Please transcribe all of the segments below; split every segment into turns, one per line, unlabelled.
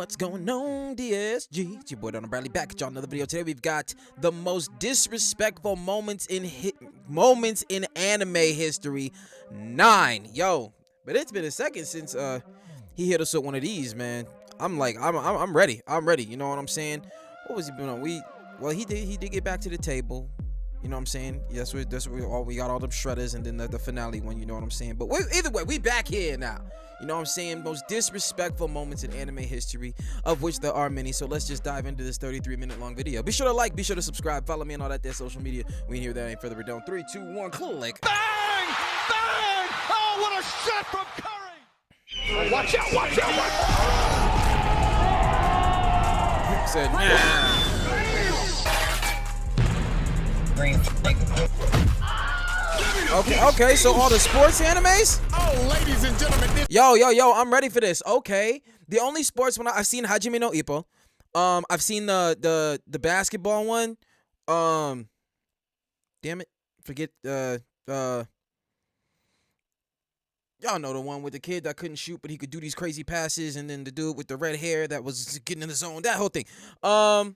What's going on, DSG? It's your boy Darrnell Bradley back at y'all another video. Today we've got the most disrespectful moments in anime history 9. Yo, but it's been a second since he hit us with one of these, man. I'm ready. I'm ready. You know what I'm saying? What was he doing on? He did get back to the table. You know what I'm saying? That's what we got all them shredders and then the finale one. You know what I'm saying? But either way, we back here now. You know what I'm saying? Most disrespectful moments in anime history, of which there are many. So let's just dive into this 33-minute long video. Be sure to like, be sure to subscribe, follow me on all that there social media. We ain't here without any further ado. 3, 2, 1, click.
Bang! Bang! Oh, what a shot from Curry! Watch out! Watch out! Watch out!
Said, nah. Okay, so all the sports animes?
Oh, ladies and gentlemen, this
Yo, I'm ready for this. Okay. The only sports one I've seen Hajime no Ippo. I've seen the basketball one. Damn it. Forget y'all know the one with the kid that couldn't shoot, but he could do these crazy passes, and then the dude with the red hair that was getting in the zone. That whole thing. The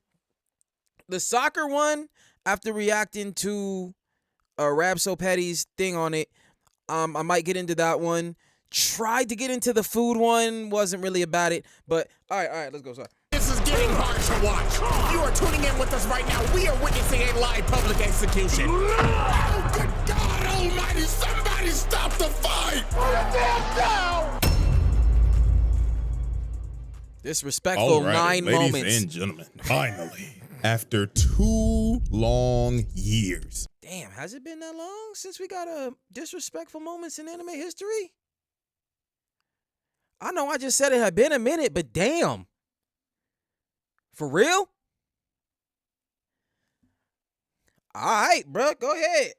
soccer one, after reacting to Rab Petty's thing on it, I might get into that one. Tried to get into the food one, wasn't really about it, but all right, let's go. Sorry.
is getting hard to watch. If you are tuning in with us right now, we are witnessing a live public execution. Oh, good God Almighty! Somebody stop the fight!
Disrespectful 9 moments.
Ladies and gentlemen, finally, after 2 long years.
Damn, has it been that long since we got a disrespectful moments in anime history? I know I just said it had been a minute, but damn. For real? All right, bro, go ahead.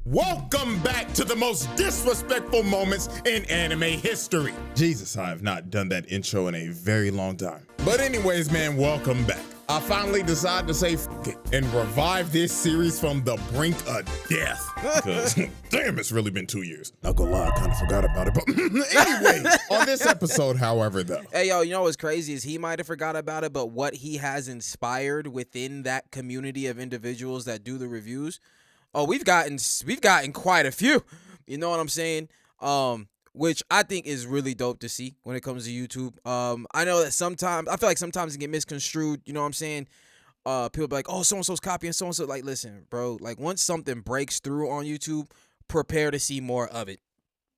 Welcome back to the most disrespectful moments in anime history. Jesus, I have not done that intro in a very long time. But anyways, man, welcome back. I finally decided to say f it and revive this series from the brink of death. Because, damn, it's really been 2 years. Not gonna lie, I kind of forgot about it. But anyways, on this episode, however, though.
Hey, yo, you know what's crazy is he might have forgot about it, but what he has inspired within that community of individuals that do the reviews, oh, we've gotten quite a few. You know what I'm saying? Which I think is really dope to see when it comes to YouTube. I know that sometimes, I feel like sometimes it get misconstrued, you know what I'm saying? People be like, oh, so-and-so's copying so-and-so. Like, listen, bro, like once something breaks through on YouTube, prepare to see more of it,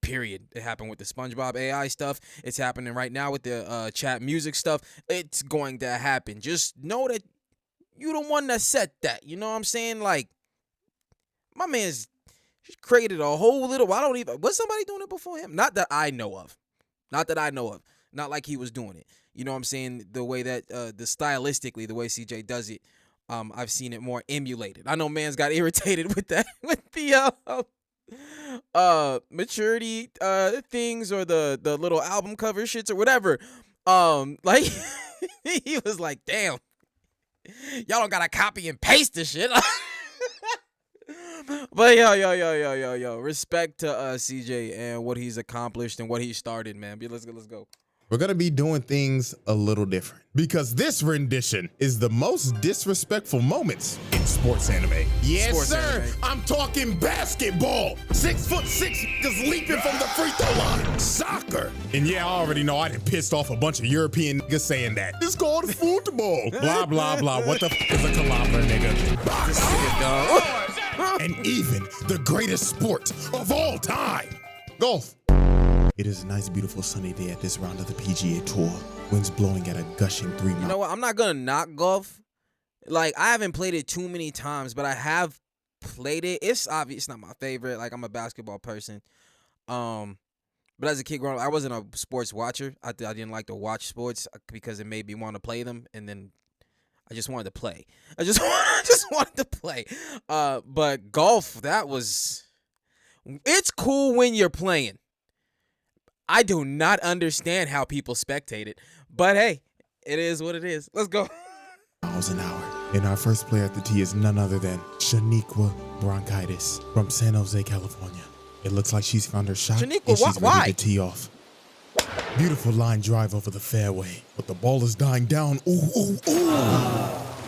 period. It happened with the SpongeBob AI stuff. It's happening right now with the chat music stuff. It's going to happen. Just know that you the one that set that, you know what I'm saying? Like, my man's created a whole little, was somebody doing it before him? Not that I know of. Not like he was doing it. You know what I'm saying? The way that, stylistically, the way CJ does it, I've seen it more emulated. I know man's got irritated with that, with the, maturity, things or the little album cover shits or whatever. Like, he was like, damn, y'all don't gotta copy and paste this shit. But yo, respect to CJ and what he's accomplished and what he started, man. Let's go.
We're gonna be doing things a little different because this rendition is the most disrespectful moments in sports anime. Yes,
Sports
sir.
anime.
I'm talking basketball. 6'6" just leaping from the free throw line. Soccer. And yeah, I already know I done pissed off a bunch of European niggas saying that. It's called football. Blah, blah, blah. What the f is a kilometer, nigga? And even the greatest sport of all time, golf. It is a nice, beautiful sunny day at this round of the PGA Tour. Winds blowing at a gushing 3 miles.
You know what? I'm not gonna knock golf. Like, I haven't played it too many times, but I have played it. It's obvious it's not my favorite. Like, I'm a basketball person. But as a kid growing up, I wasn't a sports watcher. I didn't like to watch sports because it made me want to play them, and then I just wanted to play. I just wanted to play. But golf, it's cool when you're playing. I do not understand how people spectate it, but hey, it is what it is. Let's go.
Miles an hour. And our first player at the tee is none other than Shaniqua Bronchitis from San Jose, California. It looks like she's found her shot.
Shaniqua,
and she's
why?
ready to tee off. Beautiful line drive over the fairway, but the ball is dying down. Ooh.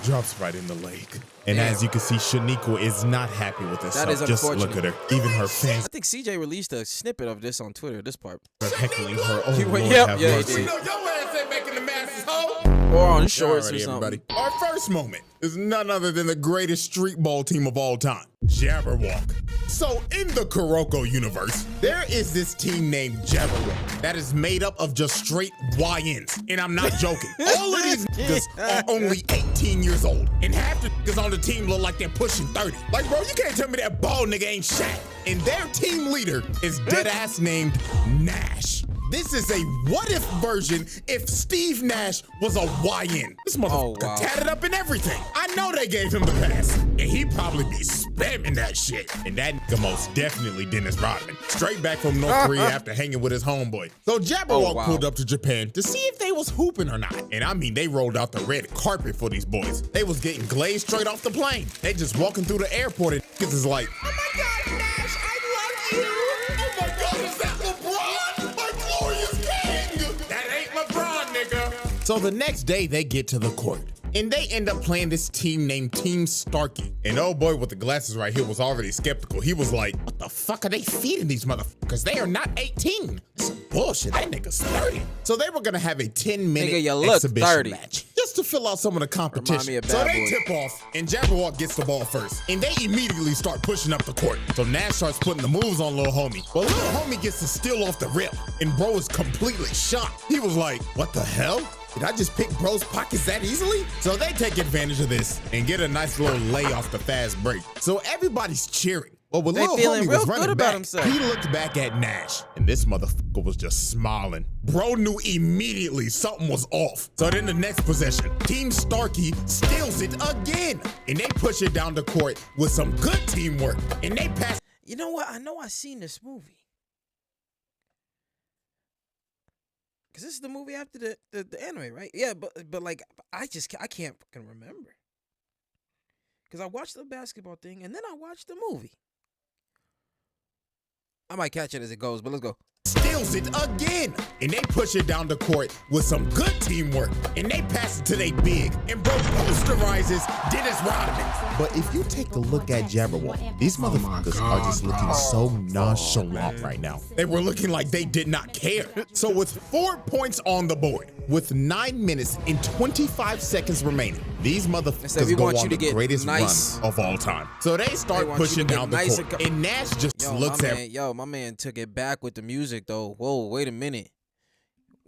Drops right in the lake. And as you can see, Shaniqua is not happy with herself.
That is
Just
unfortunate.
look at her. Even her fans
I think CJ released a snippet of this on Twitter, this part.
are heckling her. Oh,
He
Lord
went- yep,
have
yeah, he
mercy.
did.
You know your ass ain't making the masses whole.
Or on shorts or
Alrighty,
something.
everybody. Our first moment is none other than the greatest street ball team of all time, Jabberwock. So in the Kuroko universe, there is this team named Jabberwock that is made up of just straight YNs. And I'm not joking. All of these niggas are only 18 years old. And half the niggas on the team look like they're pushing 30. Like, bro, you can't tell me that bald nigga ain't Shaq. And their team leader is deadass named Nash. This is a what-if version if Steve Nash was a YN. This motherfucker
wow.
tatted up and everything. I know they gave him the pass. And he probably be spamming that shit. And that nigga most definitely Dennis Rodman. Straight back from North Korea after hanging with his homeboy. So Jabberwock
wow.
pulled up to Japan to see if they was hooping or not. And I mean, they rolled out the red carpet for these boys. They was getting glazed straight off the plane. They just walking through the airport and niggas is like, oh my God, Nash, I love you. Oh my God, is that LeBron? My glorious king.
That ain't LeBron, nigga.
So the next day they get to the court and they end up playing this team named Team Starkey. And oh boy with the glasses right here was already skeptical. He was like, what the fuck are they feeding these motherfuckers? They are not 18. Some bullshit. That nigga's 30. So they were gonna have a 10-minute
Nigga, you look
exhibition
30.
match just to fill out some of the competition.
me of
So
Bad
they
Boy.
tip off and Jabberwock gets the ball first. And they immediately start pushing up the court. So Nash starts putting the moves on little homie. But little homie gets to steal off the rip. And bro is completely shocked. He was like, what the hell? Did I just pick bro's pockets that easily? So they take advantage of this and get a nice little lay off the fast break. So everybody's cheering. But when
They
little
feeling
homie
real
was
good
running
about
back,
himself.
he looked back at Nash, and this motherfucker was just smiling. Bro knew immediately something was off. So then the next possession, Team Starkey steals it again, and they push it down the court with some good teamwork, and they pass.
You know what? I know I seen this movie. Cause this is the movie after the anime, right? Yeah, but like I can't fucking remember. Cause I watched the basketball thing and then I watched the movie. I might catch it as it goes, but let's go.
Steals it again, and they push it down the court with some good teamwork, and they pass it to they big, and bro posterizes Dennis Rodman. But if you take a look at Jabberwock, these motherfuckers are just looking so nonchalant right now. They were looking like they did not care. So with 4 points on the board, with 9 minutes and 25 seconds remaining, these
said,
motherfuckers
"We
go
want
on
you
the
to get
greatest
nice."
run of all time. So they start
They want you to
pushing
get
down the
nice
court,
and
and Nash just looks at
my man took it back with the music though. Whoa, wait a minute.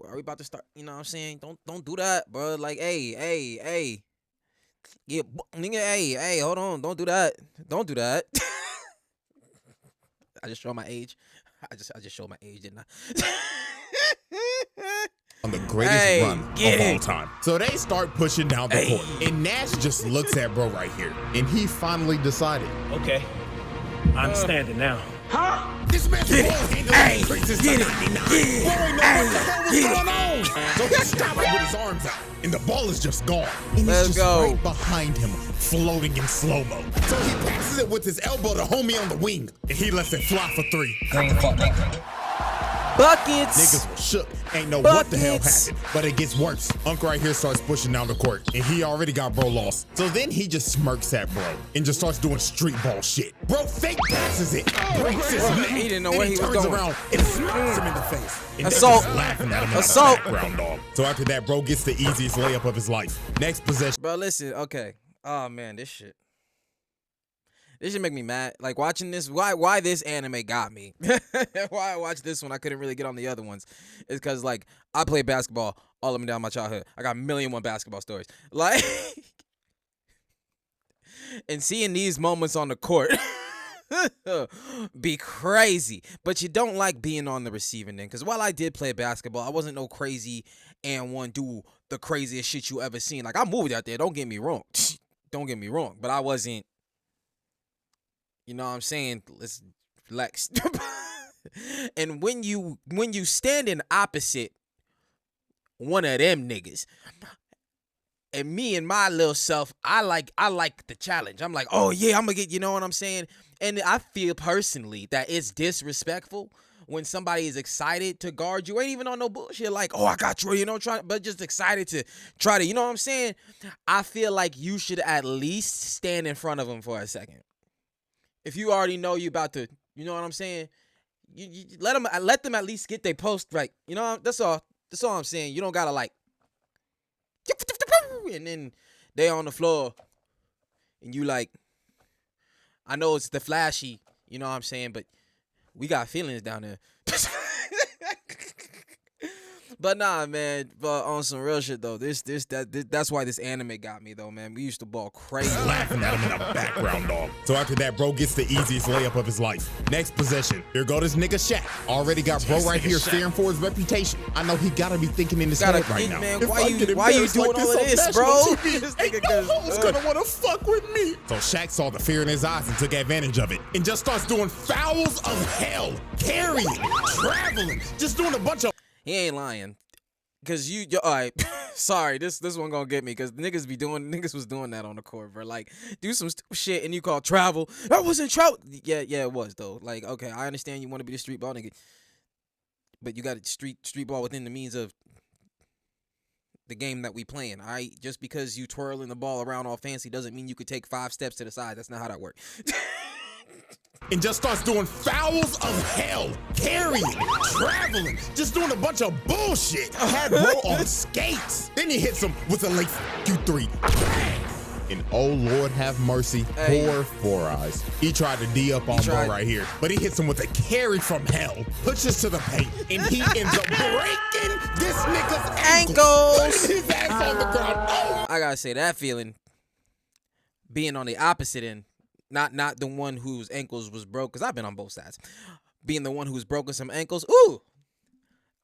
Are we about to start? You know what I'm saying? Don't do that, bro. Like, hey. Yeah, nigga, hey, hold on. Don't do that. Don't do that. I just showed my age. I just showed my age, didn't I?
on the greatest
Hey,
run of
get
all
it.
time. So they start pushing down the
Hey.
court. And Nash just looks at bro right here. And he finally decided.
Okay, I'm standing now.
This man's ball handling increases to 99. Bro ain't know what the hell was going on.
So he stops with his arms out. And the ball is just gone. And
Let's
it's just
go.
right behind him, floating in slow-mo. So he passes it with his elbow to homie on the wing. And he lets it fly for 3.
Buckets.
Niggas were shook. Ain't know what the hell
Buckets.
happened. But it gets worse. Unc right here starts pushing down the court. And he already got bro lost. So then he just smirks at bro. And just starts doing street ball shit. Bro fake passes it. Breaks his neck.
He didn't know
then
where he was
turns
going.
around and smacks him in the face. And
Assault.
they just laughing at him in
Assault.
the background, dog. So after that, bro gets the easiest layup of his life. Next possession.
Bro, listen, okay. Oh man, this shit make me mad. Like watching this, why this anime got me? Why I watched this one, I couldn't really get on the other ones. It's because like I played basketball all up and down my childhood. I got 1,000,001 basketball stories. Like, and seeing these moments on the court be crazy. But you don't like being on the receiving end. Because while I did play basketball, I wasn't no crazy and one do the craziest shit you ever seen. Like I moved out there. Don't get me wrong. Don't get me wrong. But I wasn't. You know what I'm saying? Let's relax. And when you standing opposite one of them niggas, and me and my little self, I like the challenge. I'm like, oh yeah, I'm gonna get, you know what I'm saying? And I feel personally that it's disrespectful when somebody is excited to guard you, ain't even on no bullshit like, oh, I got you, you know, but just excited to try to, you know what I'm saying? I feel like you should at least stand in front of them for a second. If you already know you about to, you know what I'm saying? You let them at least get their post right. You know, that's all I'm saying. You don't gotta like, and then they on the floor, and you like, I know it's the flashy, you know what I'm saying, but we got feelings down there. But nah, man. But on some real shit though, that's why this anime got me though, man. We used to ball crazy.
Laughing at him in the background, dog. So after that, bro gets the easiest layup of his life. Next possession. Here go this nigga Shaq. Already got bro right here fearing for his reputation. I know he gotta be thinking in his head right now.
Man, why you doing all of this, bro?
Ain't no hoes gonna wanna fuck with me. So Shaq saw the fear in his eyes and took advantage of it and just starts doing fouls of hell, carrying, traveling, just doing a bunch of.
He ain't lying. Cause all right, sorry, this one gonna get me. Cause niggas was doing that on the court, bro. Like, do some shit and you call travel. That wasn't travel. Yeah, it was though. Like, okay, I understand you want to be the street ball nigga, but you got to street ball within the means of the game that we playing. All right, just because you twirling the ball around all fancy doesn't mean you could take 5 steps to the side. That's not how that works.
And just starts doing fouls of hell, carrying, traveling, just doing a bunch of bullshit. Had bro on skates. Then he hits him with a late Q3. And oh Lord have mercy, poor Four Eyes. He tried to D up on bro right here, but he hits him with a carry from hell, pushes to the paint, and he ends up breaking this nigga's ankles. His ass on the ground. Oh.
I gotta say that feeling, being on the opposite end. Not the one whose ankles was broke, because I've been on both sides. Being the one who's broken some ankles. Ooh,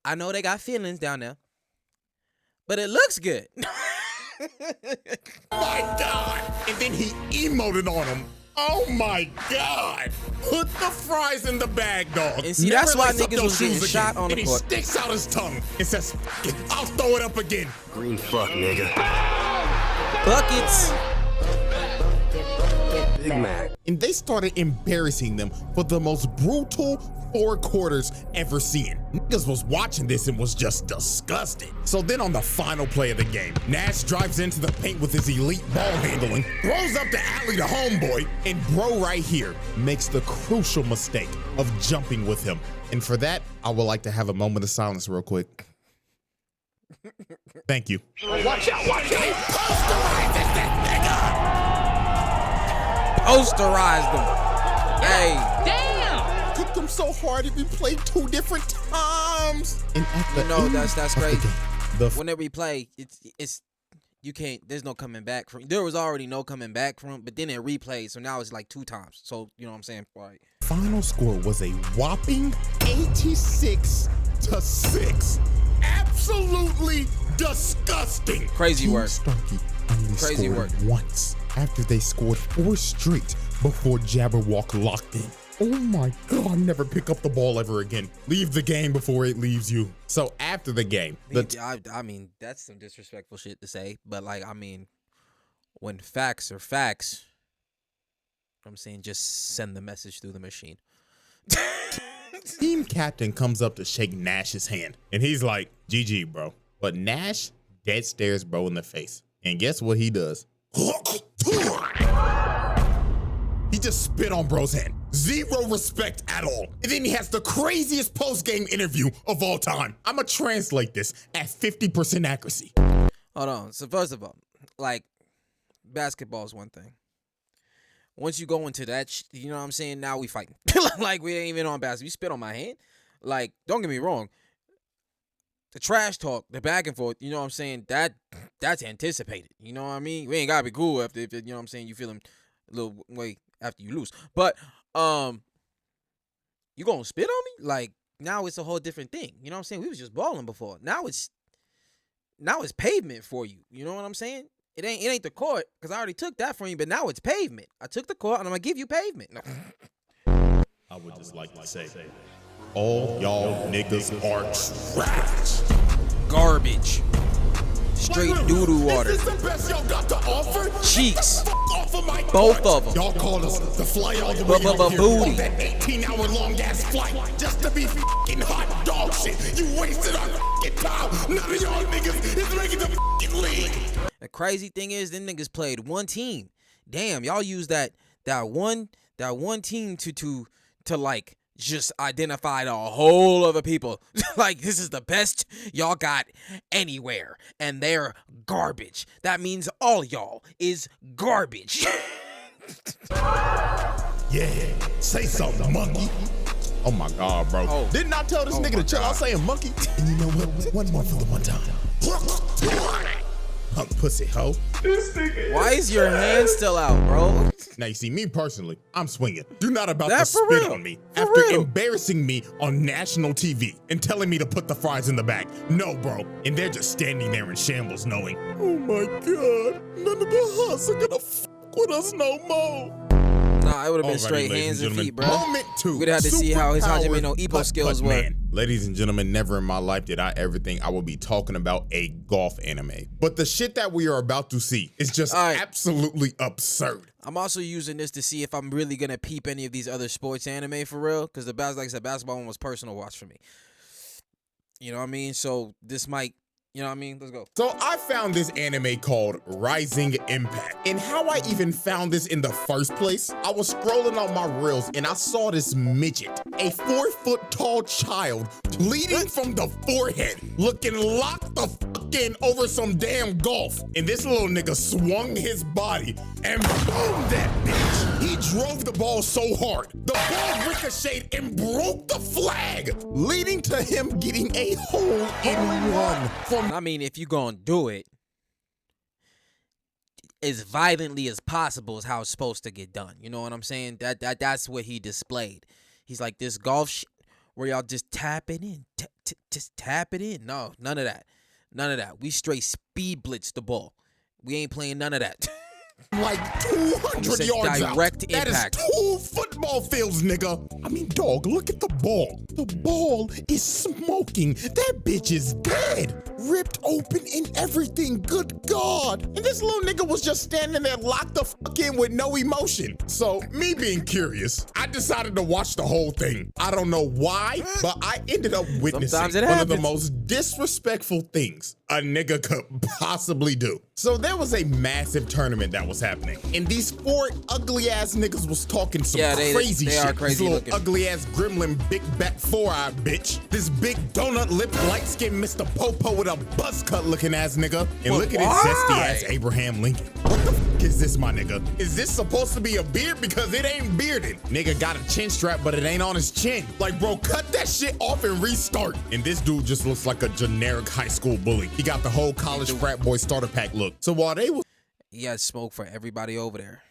I know they got feelings down there, but it looks good.
My God. And then he emoted on him. Oh my God. Put the fries in the bag, dog.
And see, that's why niggas was getting shot on the court.
And he sticks out his tongue and says, I'll throw it up again.
Green fuck, nigga.
Buckets.
Big Mac.
And they started embarrassing them for the most brutal 4 quarters ever seen. Niggas was watching this and was just disgusted. So then on the final play of the game, Nash drives into the paint with his elite ball handling, throws up the alley to homeboy, and bro right here makes the crucial mistake of jumping with him. And for that, I would like to have a moment of silence real quick. Thank you.
Watch out, watch out.
Posterizes this nigga!
Posterized them. Hey.
Damn! Took them so hard if we played 2 different times. And
you know, that's crazy. When they replay, it's you can't. There's no coming back from. There was already no coming back from, but then it replayed, so now it's like 2 times. So you know what I'm saying? Right.
Final score was a whopping 86-6. Absolutely disgusting.
Crazy work.
Starkey only
Crazy
scored
work.
once after they scored 4 straight before Jabberwock locked in. Oh my God, never pick up the ball ever again. Leave the game before it leaves you. So after the game,
I mean, that's some disrespectful shit to say, but like, I mean, when facts are facts, I'm saying just send the message through the machine.
team captain comes up to shake Nash's hand, and he's like, GG, bro. But Nash dead stares bro in the face. And guess what he does? He just spit on bro's hand. 0 respect at all. And then he has the craziest post-game interview of all time. I'ma translate this at 50% accuracy.
Hold on. So first of all, like, basketball is one thing. Once you go into that, you know what I'm saying? Now we fighting. Like, we ain't even on basketball. You spit on my hand? Like, don't get me wrong. The trash talk, the back and forth, you know what I'm saying? That's anticipated. You know what I mean? We ain't gotta be cool after, if you know what I'm saying, you feeling a little way after you lose. But you gonna spit on me? Like, now it's a whole different thing. You know what I'm saying? We was just balling before. Now it's pavement for you. You know what I'm saying? It ain't the court, because I already took that from you, but now it's pavement. I took the court and I'm gonna give you pavement.
I would just like to say, all y'all niggas are trash.
Garbage. Straight doo-doo water.
Is this the best y'all got to offer?
Cheeks.
Get the fuck off of my
Both
porch.
of 'em.
Y'all called us to fly all the way out here
Booty.
on that 18-hour long ass flight just to be fucking hot dog shit. You wasted our fucking time. None of y'all niggas is making the fucking league.
The crazy thing is, them niggas played one team. Damn, y'all used that one team to like just identify the whole other people. Like, this is the best y'all got anywhere, and they're garbage. That means all y'all is garbage.
Yeah, say something, monkey.
Oh my God, bro.
Oh.
Didn't I tell this nigga to chill out saying monkey?
And you know what? One more for the one time.
Punk pussy hoe.
Why is your hand still out, bro?
Now you see, me personally, I'm swinging. You're not about
That
to
for
spit
real.
on me
For
after
real.
embarrassing me on national TV and telling me to put the fries in the bag. No, bro. And they're just standing there in shambles knowing, oh my God, none of the huts are gonna fuck with us no more.
Nah, it would have been
Alrighty,
straight
ladies
hands and
gentlemen,
feet, bro.
Moment two.
We'd have to see how his Hajime
Superpowered
no Ippo
putt-putt
skills were.
man. Ladies and gentlemen, never in my life did I ever think I would be talking about a golf anime. But the shit that we are about to see is just
All right.
absolutely absurd.
I'm also using this to see if I'm really gonna peep any of these other sports anime for real, because like I said, basketball one was personal watch for me. You know what I mean? So this might, you know what I mean? Let's go.
So I found this anime called Rising Impact. And how I even found this in the first place, I was scrolling on my reels and I saw this midget, a 4-foot tall child, bleeding from the forehead, looking locked the fuck in over some damn golf. And this little nigga swung his body and boom that bitch. He drove the ball so hard, the ball ricocheted and broke the flag, leading to him getting a hole in one from
I mean, if you gonna do it as violently as possible is how it's supposed to get done. You know what I'm saying? That's what he displayed. He's like, this golf shit where y'all just tap it in, just tap it in. No, none of that. None of that. We straight speed blitz the ball. We ain't playing none of that.
like 200
Almost a
yards
direct
out. That
impact.
is 2 football fields, nigga. I mean, dog, look at the ball. The ball is smoking. That bitch is dead. Ripped open and everything. Good God. And this little nigga was just standing there locked the fuck in with no emotion. So, me being curious, I decided to watch the whole thing. I don't know why, but I ended up witnessing
Sometimes it
one of the
happens.
most disrespectful things a nigga could possibly do. So there was a massive tournament that was happening, and these 4 ugly ass niggas was talking some crazy
they
shit.
are crazy
this little
looking.
ugly ass gremlin, big back 4-eye bitch. This big donut lip, light skinned Mr. Popo with a buzz cut looking ass nigga, and
But
look at his
why?
zesty ass Abraham Lincoln. What the fuck is this, my nigga? Is this supposed to be a beard? Because it ain't bearded. Nigga got a chin strap, but it ain't on his chin. Like, bro, cut that shit off and restart. And this dude just looks like a generic high school bully. He got the whole college frat boy starter pack look. So while they was
He had smoke for everybody over there.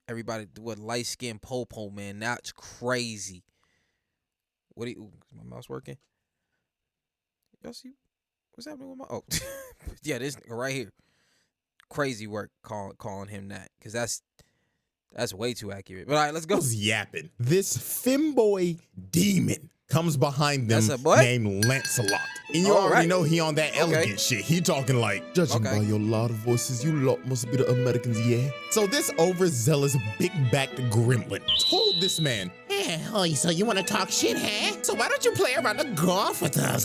Everybody with light skin popo, man. That's crazy. What do you? Is my mouse working? Y'all see what's happening with my? Oh, yeah, this nigga right here. Crazy work calling him that, because that's way too accurate. But all right, let's go.
was yapping. This femboy demon comes behind them
That's a boy?
named Lancelot. And you
All
already
right.
know he on that elegant shit. He talking like, judging
Okay.
by your loud voices, you lot must be the Americans, yeah? So this overzealous, big-backed gremlin told this man,
Oh, so you want to talk shit, huh? So why don't you play around the golf with us?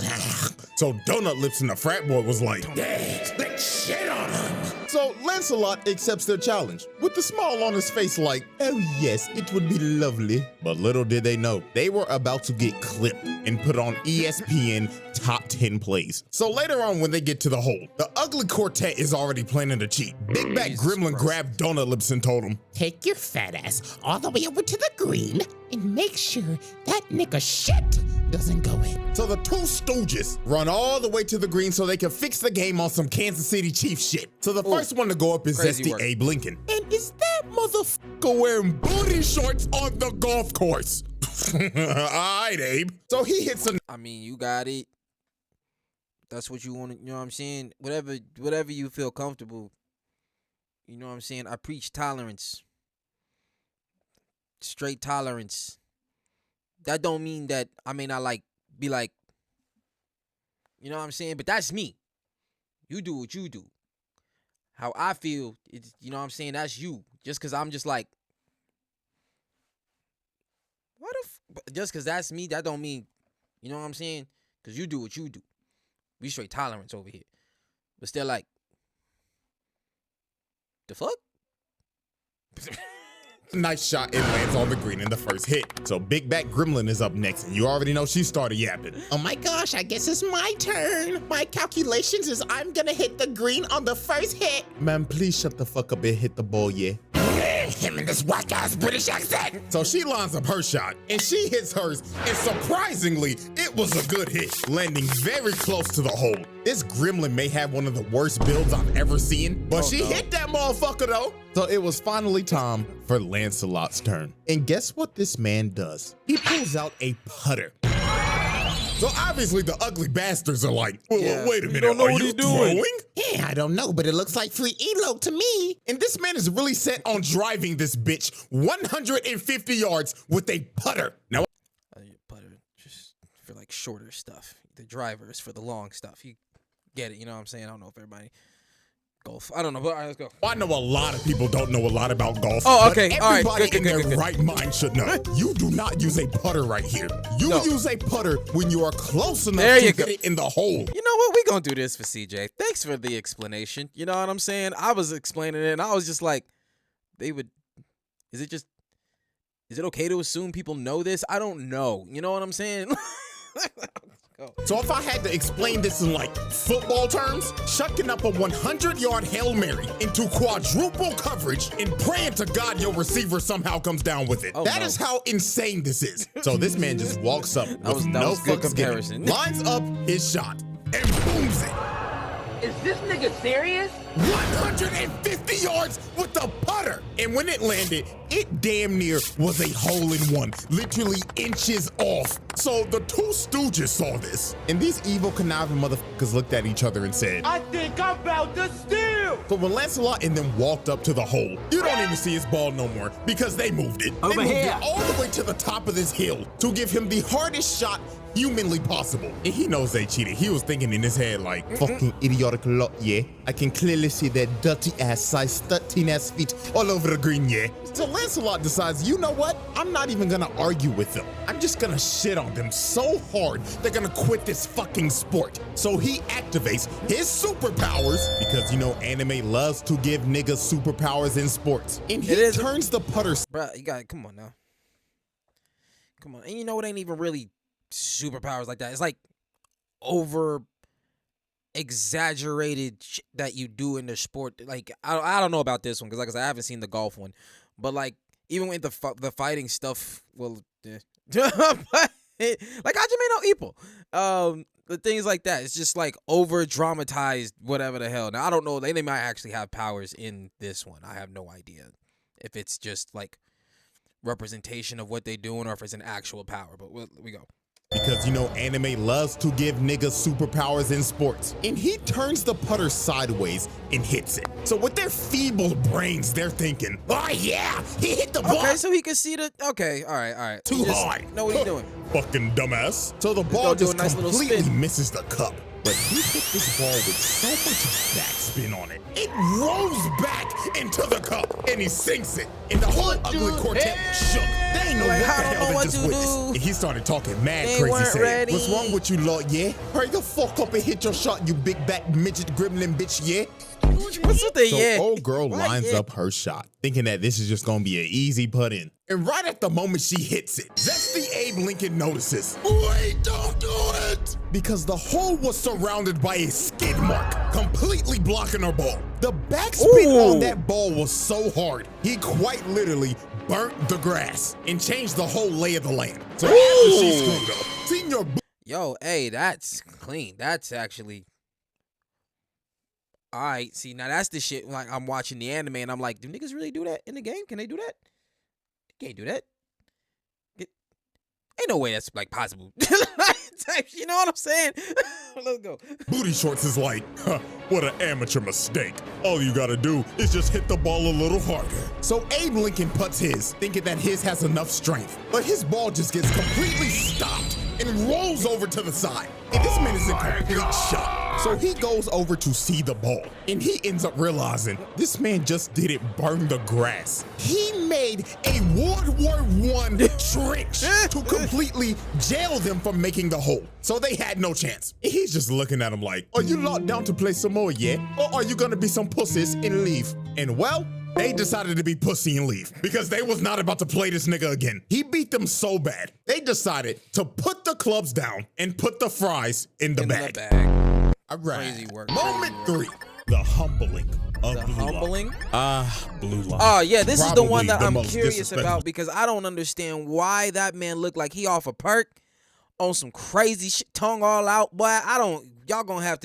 so Donut Lips and the frat boy was like,
Let's shit on him.
So Lancelot accepts their challenge with a smile on his face like, oh yes, it would be lovely. But little did they know, they were about to get clipped and put on ESPN top 10 plays. So later on when they get to the hole, the ugly quartet is already planning to cheat. Big Back
Jesus
Gremlin
Christ.
grabbed Donut Lips and told him,
Take your fat ass all the way over to the green and make sure that nigga shit doesn't go in.
so the 2 stooges run all the way to the green so they can fix the game on some Kansas City Chiefs shit. So the first one to go up is
Crazy
Zesty
work.
Abe Lincoln. And is that motherfucker wearing booty shorts on the golf course? All right, Abe. So he hits a
I mean, you got it. That's what you want to, you know what I'm saying? Whatever you feel comfortable. You know what I'm saying? I preach tolerance. Straight tolerance. That don't mean that I may not be like, you know what I'm saying? But that's me. You do what you do. How I feel, it's, you know what I'm saying? That's you. Just because I'm just like, just because that's me, that don't mean, you know what I'm saying? Because you do what you do. We straight tolerance over here. But still like, the fuck?
Nice shot, it lands on the green in the first hit. So Big Back Gremlin is up next, and you already know she started yapping.
Oh my gosh, I guess it's my turn. My calculations is I'm gonna hit the green on the first hit.
Man, please shut the fuck up and hit the ball, yeah?
Him and this whack ass British accent.
So she lines up her shot, and she hits hers, and surprisingly, it was a good hit, landing very close to the hole. This gremlin may have one of the worst builds I've ever seen, but she hit that motherfucker though. So it was finally time for Lancelot's turn. And guess what this man does? He pulls out a putter. So obviously the ugly bastards are like, well, wait a minute,
don't know
are
what
you
he's doing.
throwing?
Yeah, I don't know, but it looks like free elo to me.
And this man is really set on driving this bitch 150 yards with a putter. Now,
Putter just for like shorter stuff. The drivers for the long stuff. You get it, you know what I'm saying? I don't know if everybody golf. I don't know, but all right, let's go.
I know a lot of people don't know a lot about golf.
Oh, okay.
But
All right.
everybody
Good,
in
good,
their right mind should know. You do not use a putter right here. You use a putter when you are close enough to get it in the hole.
You know what? We gonna do this for CJ. Thanks for the explanation. You know what I'm saying? I was explaining it, and I was just like, is it okay to assume people know this? I don't know. You know what I'm saying?
So if I had to explain this in like football terms, chucking up a 100-yard Hail Mary into quadruple coverage and praying to God your receiver somehow comes down with it. That is how insane this is. So this man just walks up with no fucks given, lines up his shot, and booms it.
Is this nigga serious?
150 yards with the putter. And when it landed, it damn near was a hole-in-one, literally inches off. So the two stooges saw this, and these evil conniving motherfuckers looked at each other and said,
I think I'm about to steal.
but when Lancelot and them walked up to the hole, you don't even see his ball no more because they moved it. They moved it all the way to the top of this hill to give him the hardest shot humanly possible. And he knows they cheated. He was thinking in his head like, fucking idiotic lot, yeah? I can clearly see their dirty ass size 13 ass feet all over the green, yeah? So Lancelot decides, you know what? I'm not even gonna argue with them. I'm just gonna shit on them so hard they're gonna quit this fucking sport. So he activates his superpowers, because you know anime loves to give niggas superpowers in sports. And he turns the putter.
Bruh, you got it. Come on now. Come on. And you know it ain't even really superpowers like that. It's like over exaggerated shit that you do in the sport. Like I don't know about this one because like I said, I haven't seen the golf one, but like even with the fighting stuff, well, but like Hajime no Ippo, the things like that. It's just like over dramatized, whatever the hell. Now I don't know. They might actually have powers in this one. I have no idea if it's just like representation of what they're doing or if it's an actual power. But we go.
Because you know anime loves to give niggas superpowers in sports. And he turns the putter sideways and hits it. So with their feeble brains, they're thinking, oh yeah, he hit the ball.
Okay, so he can see the, okay, all right.
Too hard.
Know what he's doing.
Fucking dumbass. So the ball just
nice
completely misses the cup. But he hit this ball with so much backspin on it. It rolls back into the cup and he sinks it. And the whole ugly quartet shook. They ain't know what the hell they just witnessed. And he started talking mad crazy, saying, what's wrong with you, Lord, yeah? Hurry the fuck up and hit your shot, you big back midget gremlin bitch, yeah?
What's with the
So old girl lines up her shot, thinking that this is just gonna be an easy put in. And right at the moment she hits it, Zesty Abe Lincoln notices, wait, don't do it! Because the hole was surrounded by a skid mark, completely blocking her ball. The backspin on that ball was so hard, he quite literally burnt the grass and changed the whole lay of the land. So after she screwed up, Senior
Yo, hey, that's clean. That's actually... All right, see, now that's the shit. Like, I'm watching the anime, and I'm like, do niggas really do that in the game? Can they do that? They can't do that. Ain't no way that's, like, possible. You know what I'm saying? Let's go.
Booty Shorts is like, huh, what an amateur mistake. All you gotta do is just hit the ball a little harder. So Abe Lincoln puts his, thinking that his has enough strength. But his ball just gets completely stopped and rolls over to the side. And this man is in complete shock. So he goes over to see the ball, and he ends up realizing this man just didn't burn the grass. He made a World War I trick to completely jail them from making the hole. So they had no chance. He's just looking at him like, are you locked down to play some more yet? Or are you gonna be some pussies and leave? And well, they decided to be pussy and leave because they was not about to play this nigga again. He beat them so bad, they decided to put the clubs down and put the fries in the bag. All right.
Crazy work.
Moment 3, the humbling of
The
Blue
humbling?
Lock. Blue Lock.
Oh, yeah, this is the one
Probably
that
the
I'm
most
curious
disrespectful.
about because I don't understand why that man looked like he off a perk on some crazy shit, tongue all out. Boy, somebody gonna have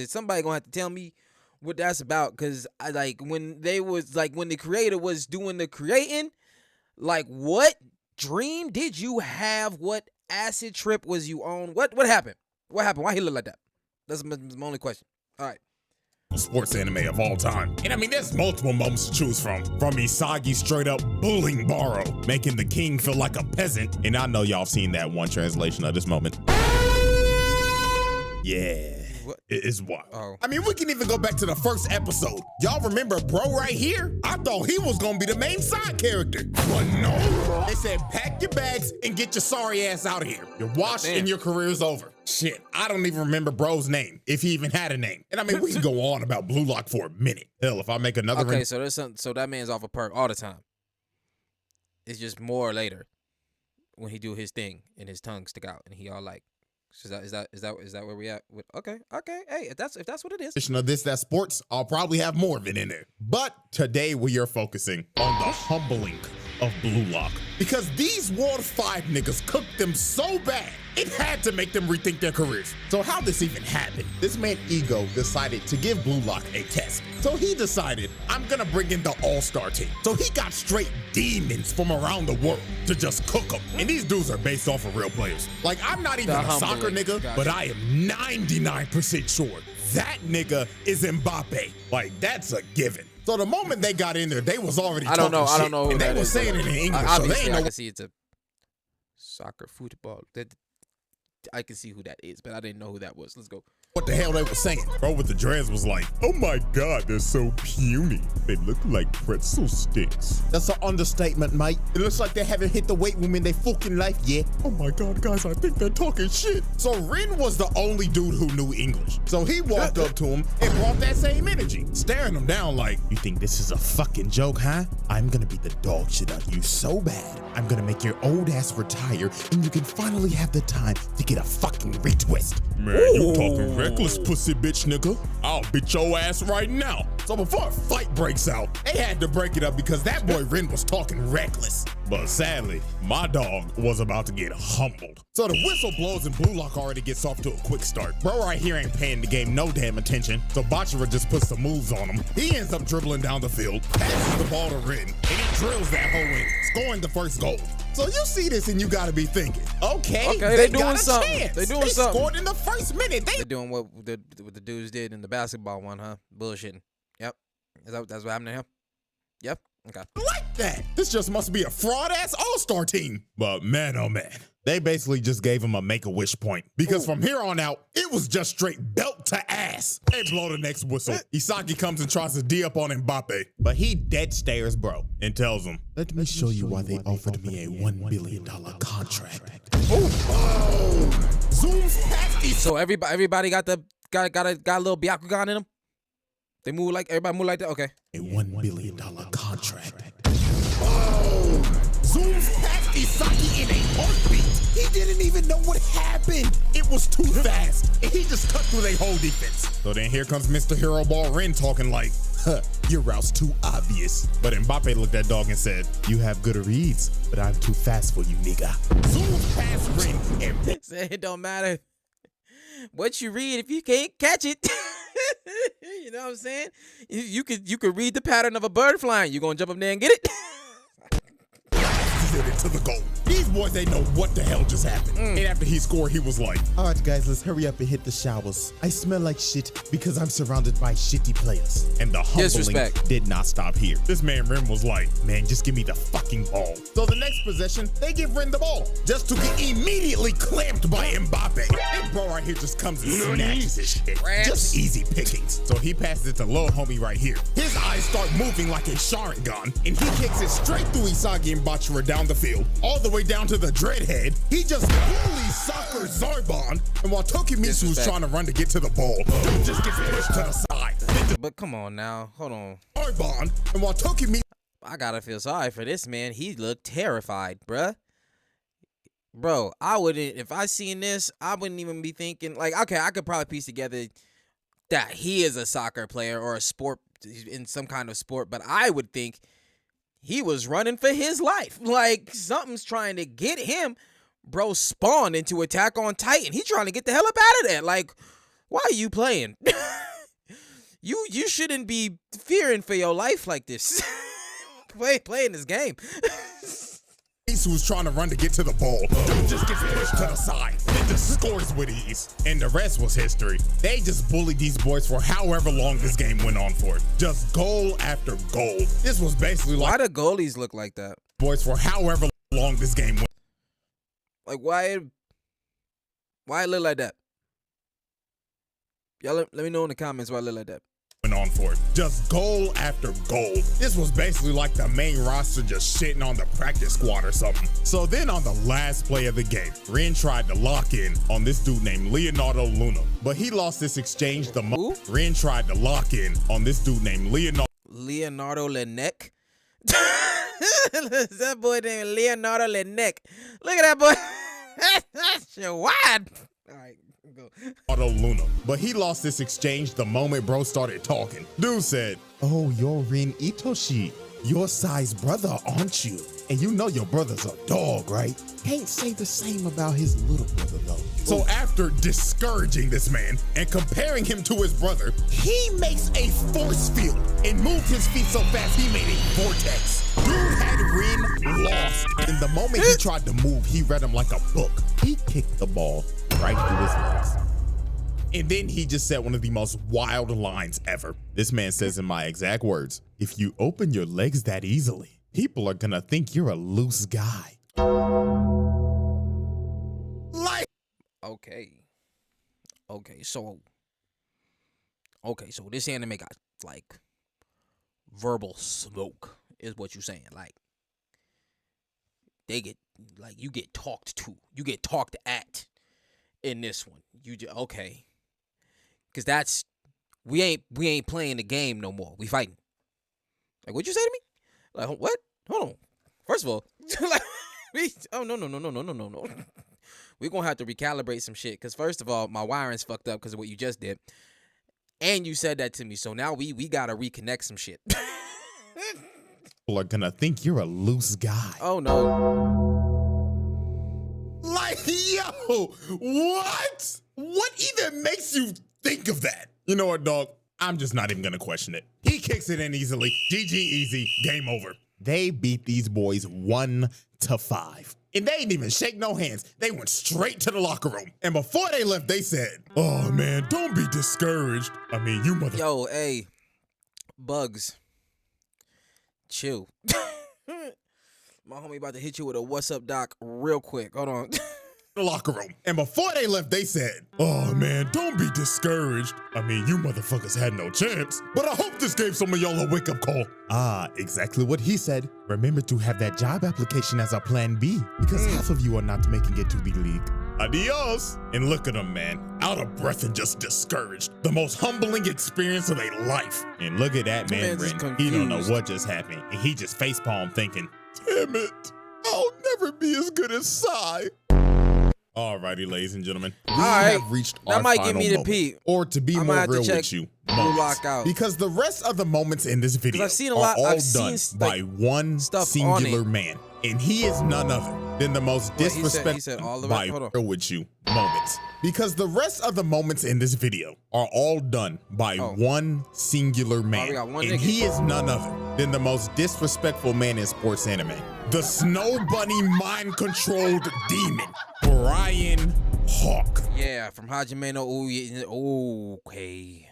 to tell me what that's about because I like when the creator was doing the creating, like what dream did you have? What acid trip was you on? What happened? What happened? Why he look like that? That's my only question. All right.
Sports anime of all time. And I mean, there's multiple moments to choose from. From Isagi straight up bullying Baro, making the king feel like a peasant. And I know y'all seen that one translation of this moment. Yeah.
What?
It is wild.
Oh.
I mean, we can even go back to the first episode. Y'all remember bro right here? I thought he was gonna be the main side character. But no. They said, pack your bags and get your sorry ass out of here. You're washed and your career's over. Shit, I don't even remember bro's name, if he even had a name. And I mean, we can go on about Blue Lock for a minute. Hell, if I make another
Okay, so that man's off a perk all the time. It's just more later when he do his thing and his tongue stick out and he all like, is that where we at? Okay, hey, if that's what it is.
Of this, that sports, I'll probably have more of it in there. But today we are focusing on the humbling of Blue Lock. Because these World 5 niggas cooked them so bad, it had to make them rethink their careers. So how this even happened? This man Ego decided to give Blue Lock a test. So he decided, I'm gonna bring in the all-star team. So he got straight demons from around the world to just cook them. And these dudes are based off of real players. Like, I'm not even a soccer nigga, but I am 99% sure that nigga is Mbappe. Like, that's a given. So the moment they got in there, they was already
I don't know
shit,
who
and they
that
was
is.
saying it in English, so they
Obviously,
ain't
I
know
can see it's a soccer football. I can see who that is, but I didn't know who that was. Let's go.
what the hell they were saying. Bro with the dreads was like, oh my God, they're so puny. They look like pretzel sticks. That's an understatement, mate. It looks like they haven't hit the weight room in their fucking life yet. Oh my God, guys, I think they're talking shit. So Rin was the only dude who knew English. So he walked up to him and brought that same energy, staring him down like, you think this is a fucking joke, huh? I'm gonna beat the dog shit out of you so bad. I'm gonna make your old ass retire and you can finally have the time to get a fucking retwist. Man, you talking reckless, pussy bitch nigga. I'll beat your ass right now. So before a fight breaks out, they had to break it up because that boy Rin was talking reckless. But sadly, my dog was about to get humbled. So the whistle blows and Blue Lock already gets off to a quick start. Bro right here ain't paying the game no damn attention, so Bachira just puts some moves on him. He ends up dribbling down the field, passes the ball to Rin, and he drills that hole in, scoring the first goal. So you see this and you gotta be thinking, okay,
they
got
doing
a
something.
chance.
They doing something.
Scored in the first minute.
They're doing what the dudes did in the basketball one, huh? Bullshitting. Yep. That's what happened to him? Yep. Okay.
Like that. This just must be a fraud-ass all-star team. But man, oh man. They basically just gave him a make-a-wish point. Because from here on out, it was just straight belt to ass. They blow the next whistle. Isagi comes and tries to D up on Mbappe. But he dead stares bro and tells him, let me show you why they offered me a $1 billion contract. Oh! Zooms past Isagi.
So everybody got a little Byakugan in them? They move like everybody move like that? Okay.
A $1 billion contract. Oh! Zooms past Isagi in a heartbeat. He didn't even know what happened. It was too fast. And he just cut through their whole defense. So then here comes Mr. Hero Ball Rin talking like, huh, your route's too obvious. But Mbappe looked at dog and said, you have good reads, but I'm too fast for you, nigga. Zooms past Rin and
Say it don't matter what you read if you can't catch it. You know what I'm saying? You could read the pattern of a bird flying. You gonna jump up there and get it?
lasered it to the goal. These boys, they know what the hell just happened. And after he scored, he was like,
all right, guys, let's hurry up and hit the showers. I smell like shit because I'm surrounded by shitty players.
and the humbling
Disrespect.
did not stop here. This man Rim was like, man, just give me the fucking ball. So the next possession, they give Rim the ball, just to get immediately clamped by Mbappe. This bro right here just comes and snatches his shit. Just easy pickings. So he passes it to little homie right here. His eyes start moving like a Sharingan, and he kicks it straight through Isagi and Bachira down the field, all the way down to the dreadhead. He just bullies soccer Zarbon, and while Tokimitsu was
Disrespect.
trying to run to get to the ball, dude just gets pushed to the side.
But come on now, hold on.
Zarbon, and while Tokimitsu
I gotta feel sorry for this man. He looked terrified, bruh. Bro, I wouldn't, if I seen this, I wouldn't even be thinking, like, okay, I could probably piece together that he is a soccer player or a sport, in some kind of sport, but I would think he was running for his life. Like, something's trying to get him. Bro spawned into Attack on Titan. He trying to get the hell up out of there. Like, why are you playing? You shouldn't be fearing for your life like this. Playing this game.
was trying to run to get to the ball, dude just gets pushed to the side and just scores with ease. And the rest was history. They just bullied these boys for however long this game went on for. Just goal after goal. This was basically
Why
like
do goalies look like that?
boys for however long this game went.
Like, why it look like that? Y'all let me know in the comments why it look like that.
On for it. Just goal after goal. This was basically like the main roster just shitting on the practice squad or something. So then on the last play of the game, Ren tried to lock in on this dude named Leonardo Luna, but he lost this exchange the
Who?
Ren tried to lock in on this dude named
Leonardo Lenek. That boy named Leonardo Lenek. Look at that boy. That's shit wide. All right, go.
Luna, but he lost this exchange the moment bro started talking. Dude said,
Oh, you're Rin Itoshi. Your size brother, aren't you? And you know your brother's a dog, right? Can't say the same about his little brother, though.
so after discouraging this man and comparing him to his brother, he makes a force field and moved his feet so fast he made a vortex. Dude had Rin lost. And the moment he tried to move, he read him like a book.
He kicked the ball right through his legs.
And then he just said one of the most wild lines ever. This man says in my exact words, if you open your legs that easily, people are gonna think you're a loose guy. Like,
Okay, so this anime got like verbal smoke is what you saying. Like they get like you get talked to, you get talked at in this one. Okay. Cause that's we ain't playing the game no more. We fighting. Like what'd you say to me? Like what? Hold on. First of all, like no. We're gonna have to recalibrate some shit. Cause first of all, my wiring's fucked up because of what you just did. And you said that to me. So now we gotta reconnect some shit.
people are gonna think you're a loose guy.
Oh no.
Like, yo, what? What even makes you think of that? You know what, dog? I'm just not even gonna question it. He kicks it in easily. GG easy. Game over. They beat these boys 1-5. And they didn't even shake no hands. They went straight to the locker room. And before they left, they said, oh man, don't be discouraged. I mean, you mother.
Yo, hey, Bugs, chill. My homie about to hit you with a what's up, doc, real quick. Hold on.
The locker room. And before they left, they said, oh man, don't be discouraged. I mean, you motherfuckers had no chance. But I hope this gave some of y'all a wake-up call.
Ah, exactly what he said. Remember to have that job application as a plan B, because half of you are not making it to the league.
Adios. And look at him, man. Out of breath and just discouraged. The most humbling experience of their life. And look at that man,
Man's
Ren. He don't know
confused.
what just happened. And he just facepalm thinking, damn it, I'll never be as good as Sai. Alrighty, ladies and gentlemen. We
right.
have reached
That
our
might
final
give me the
moment.
peep.
Or to be
I might
more
have to
real
check
with you,
Blue
moments.
Lock out.
Because the rest of the moments in this video
I've seen a
are
lot-
all
I've
done
seen,
by
like,
one
stuff on
singular
it.
man. And he is none other than the most
Wait, he said
disrespectful
all of it?
by
Hold on.
real with you moments. Because the rest of the moments in this video are all done by
Oh.
one singular man.
we got one
and
nigga.
he is none other than the most disrespectful man in sports anime. The Snow Bunny mind-controlled demon, Brian Hawk.
Yeah, from Hajime no Uy. Okay.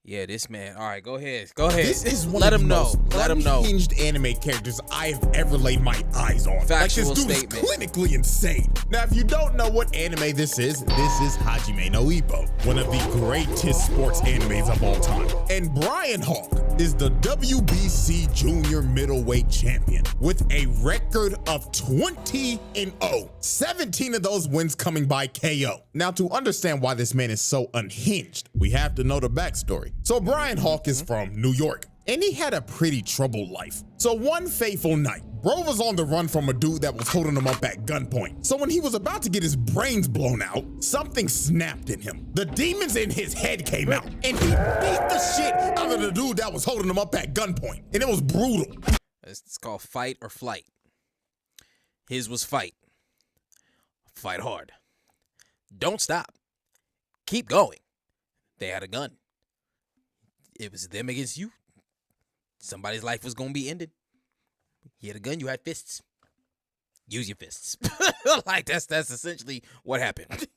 Yeah, this man. All right, go ahead. Go ahead.
This is one
Let
of
him
the
know.
most
Let him know.
unhinged anime characters I have ever laid my eyes on.
Factual
like, this dude
statement.
is clinically insane. Now, if you don't know what anime this is Hajime no Ippo, one of the greatest sports animes of all time. And Brian Hawk is the WBC Junior Middleweight Champion with a record of 20-0. 17 of those wins coming by KO. Now, to understand why this man is so unhinged, we have to know the backstory. So Brian Hawk is from New York, and he had a pretty troubled life. So one fateful night, bro was on the run from a dude that was holding him up at gunpoint. So when he was about to get his brains blown out, something snapped in him. The demons in his head came out, and he beat the shit out of the dude that was holding him up at gunpoint. And it was brutal.
It's called fight or flight. His was fight. Fight hard. Don't stop. Keep going. They had a gun. It was them against you. Somebody's life was gonna be ended. He had a gun, you had fists. Use your fists. Like that's essentially what happened.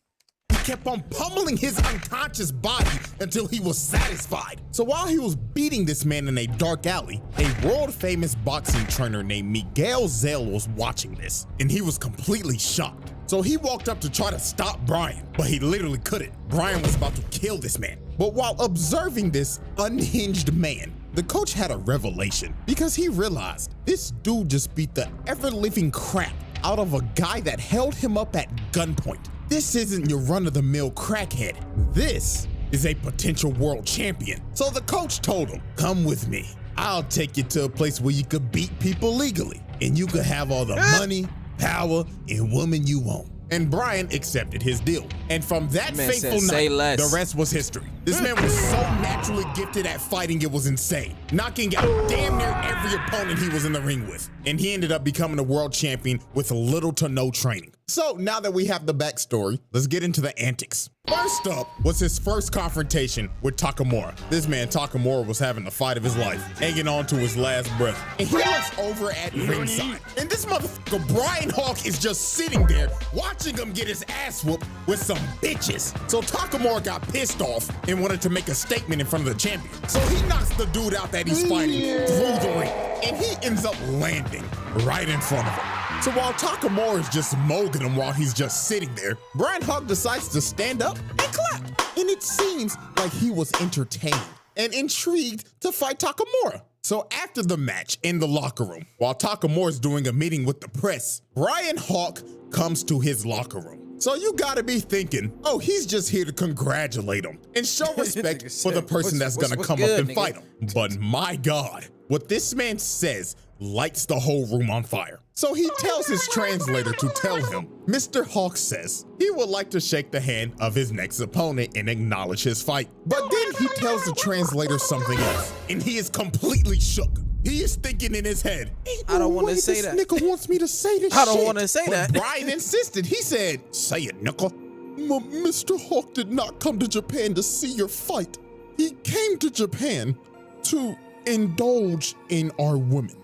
Kept on pummeling his unconscious body until he was satisfied. So while he was beating this man in a dark alley, a world-famous boxing trainer named Miguel Zell was watching this, and he was completely shocked. So he walked up to try to stop Brian, but he literally couldn't. Brian was about to kill this man. But while observing this unhinged man, the coach had a revelation because he realized this dude just beat the ever-living crap out of a guy that held him up at gunpoint. This isn't your run-of-the-mill crackhead. This is a potential world champion. So the coach told him, "Come with me. I'll take you to a place where you could beat people legally, and you could have all the money, power, and woman you want." And Brian accepted his deal. And from that
Man
fateful
said, "Say
night,
less."
the rest was history. This man was so naturally gifted at fighting, it was insane. Knocking out damn near every opponent he was in the ring with. And he ended up becoming a world champion with little to no training. So now that we have the backstory, let's get into the antics. First up was his first confrontation with Takamura. This man, Takamura, was having the fight of his life, hanging on to his last breath. And he looks over at ringside. And this motherfucker, Brian Hawk, is just sitting there watching him get his ass whooped with some bitches. So Takamura got pissed off and wanted to make a statement in front of the champion. So he knocks the dude out that he's fighting through the ring. And he ends up landing right in front of him. So while Takamura is just molding him while he's just sitting there, Brian Hawk decides to stand up and clap. And it seems like he was entertained and intrigued to fight Takamura. So after the match in the locker room, while Takamura is doing a meeting with the press, Brian Hawk comes to his locker room. So you gotta be thinking, oh, he's just here to congratulate him and show respect for the person that's gonna come up and fight him. But my God, what this man says lights the whole room on fire. So he tells his translator to tell him, Mr. Hawk says he would like to shake the hand of his next opponent and acknowledge his fight. But then he tells the translator something else, and he is completely shook. He is thinking in his head,
I don't want to say that.
This nigga wants me to say this
I don't
shit.
want to say
But
that.
Brian insisted. He said, say it, nickel. Mr. Hawk did not come to Japan to see your fight. He came to Japan to indulge in our women.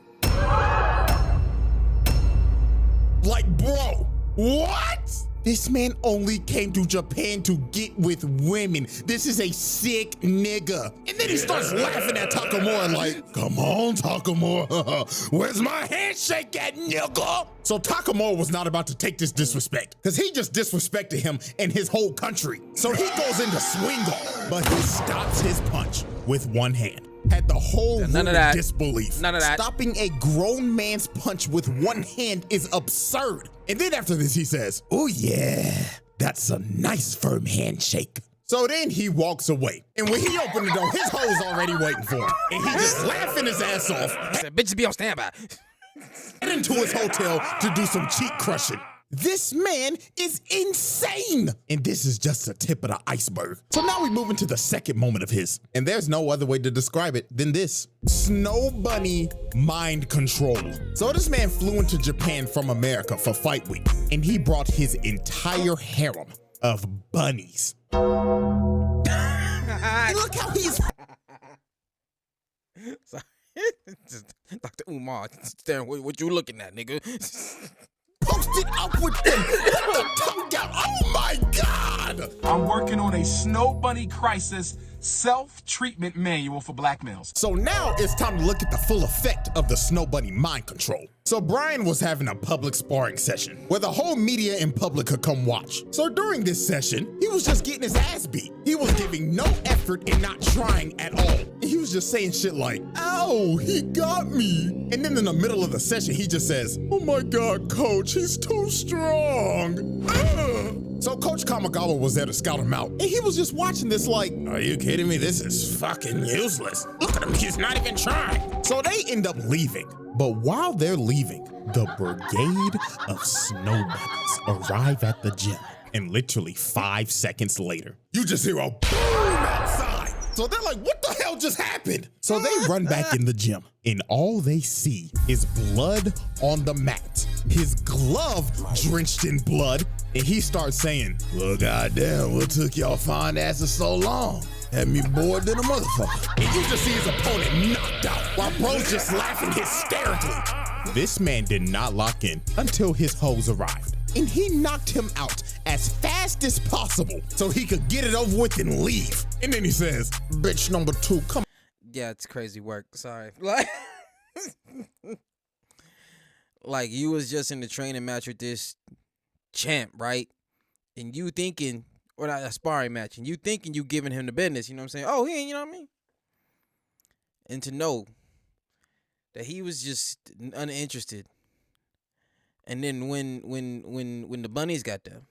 Like, bro, what? This man only came to Japan to get with women. This is a sick nigga. And then he starts laughing at Takamura like, come on, Takamura. Where's my handshake at, nigga? So Takamura was not about to take this disrespect because he just disrespected him and his whole country. So he goes into swing off, but he stops his punch with one hand. Had the whole room in disbelief.
None of that.
Stopping a grown man's punch with one hand is absurd. And then after this, he says, oh yeah, that's a nice firm handshake. So then he walks away. And when he opened the door, his hoe's already waiting for him. And he just laughing his ass off.
I said, bitches be on standby.
Head into his hotel to do some cheek crushing. This man is insane. And this is just the tip of the iceberg. So now we move into the second moment of his. And there's no other way to describe it than this. Snow Bunny mind control. So this man flew into Japan from America for Fight Week. And he brought his entire harem of bunnies. Look how he's...
Sorry. Dr. Umar, staring, what you looking at, nigga?
Posted up with them. Put the tongue down. Oh my God!
I'm working on a Snow Bunny Crisis self-treatment manual for black males.
So now it's time to look at the full effect of the Snow Bunny mind control. So Brian was having a public sparring session where the whole media and public could come watch. So during this session, he was just getting his ass beat. He was giving no effort and not trying at all. And he was just saying shit like, ow, he got me. And then in the middle of the session, he just says, oh my God, coach, he's too strong. Ugh. So Coach Kamigawa was there to scout him out, and he was just watching this like, are you kidding me? This is fucking useless. Look at him, he's not even trying. So they end up leaving. But while they're leaving, the brigade of snow bunnies arrive at the gym. And literally 5 seconds later, you just hear a boom outside. So they're like, what the hell just happened? So they run back in the gym, and all they see is blood on the mat. His glove drenched in blood, and he starts saying, well, goddamn, what took y'all fine asses so long? Had me bored than a motherfucker. And you just see his opponent knocked out while bro's just laughing hysterically. This man did not lock in until his hoes arrived. And he knocked him out as fast as possible so he could get it over with and leave. And then he says, bitch number 2, come.
Yeah, it's crazy work. Sorry. Like you was just in the training match with this champ, right? And you thinking, or not a sparring match, and you thinking you giving him the business, you know what I'm saying? Oh, he ain't, you know what I mean? And to know that he was just uninterested. And then when the bunnies got there,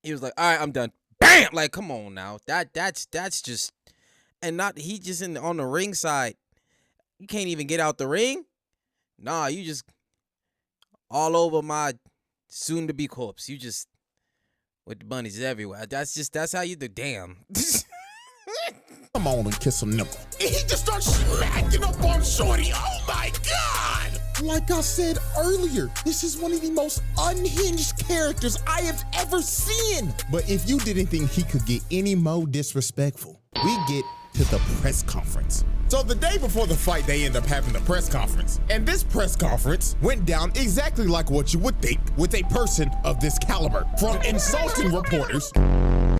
he was like, all right, I'm done. Bam! Like, come on now. That's just, and not, he just on the ring side. You can't even get out the ring? Nah, you just all over my soon-to-be corpse. You just, with the bunnies everywhere. That's how you do. Damn.
Come on and kiss a nipple.
And he just starts smacking up on Shorty. Oh my God!
Like I said earlier, this is one of the most unhinged characters I have ever seen.
But if you didn't think he could get any more disrespectful, we get to the press conference. So the day before the fight, they end up having the press conference. And this press conference went down exactly like what you would think with a person of this caliber. From insulting reporters.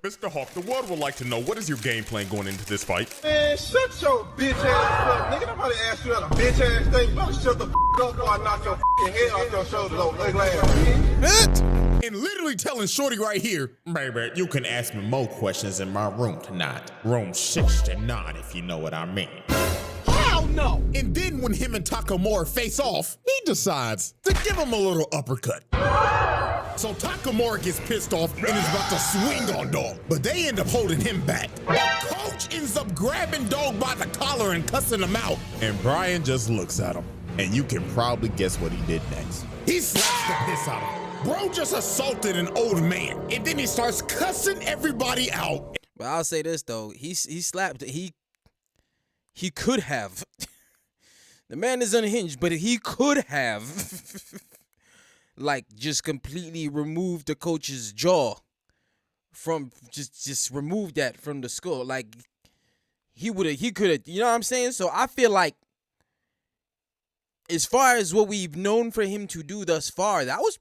Mr. Hawk, the world would like to know, what is your game plan going into this fight?
Man, shut your bitch ass up, nigga. I'm about to ask you that a bitch ass thing. You better shut the up before I knock your head off your shoulders, old ugly ass.
And literally telling Shorty right here, baby, you can ask me more questions in my room tonight. Room 69, if you know what I mean. Hell no! And then when him and Takamura face off, he decides to give him a little uppercut. So Takamura gets pissed off and is about to swing on Dog, but they end up holding him back. Coach ends up grabbing Dog by the collar and cussing him out. And Brian just looks at him, and you can probably guess what he did next. He slaps the piss out of him. Bro just assaulted an old man, and then he starts cussing everybody out.
But I'll say this though, he slapped. He could have. The man is unhinged, but he could have, like, just completely removed the coach's jaw from just remove that from the skull. Like he could have. You know what I'm saying? So I feel like, as far as what we've known for him to do thus far, that was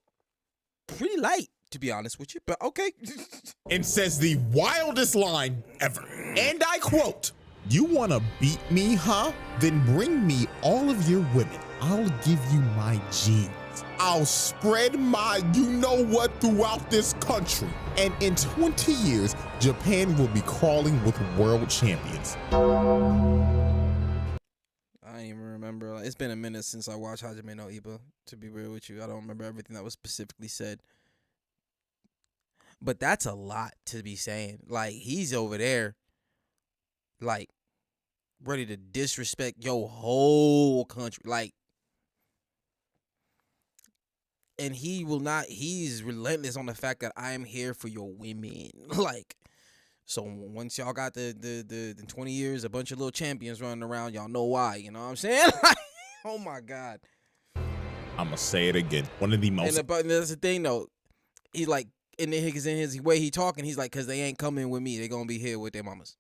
pretty light, to be honest with you, but okay.
And says the wildest line ever. And I quote, you wanna beat me, huh? Then bring me all of your women. I'll give you my genes. I'll spread my you-know-what throughout this country. And in 20 years, Japan will be crawling with world champions.
I don't even remember. It's been a minute since I watched Hajime no Ippo, to be real with you. I don't remember everything that was specifically said. But that's a lot to be saying. Like, he's over there, like, ready to disrespect your whole country. Like, and he will not, he's relentless on the fact that I am here for your women. Like, so once y'all got the 20 years, a bunch of little champions running around, y'all know why, you know what I'm saying? Like, oh my God.
I'ma say it again. One of the most.
And that's the thing though. He like, and then in his way he talking, he's like, cause they ain't coming with me. They gonna be here with their mamas.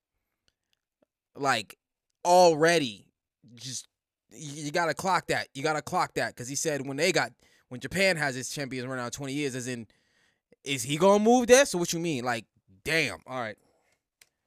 Like, already just you gotta clock that. You gotta clock that because he said when Japan has its champions run out 20 years, as in, is he gonna move there? So what you mean? Like, damn. All right.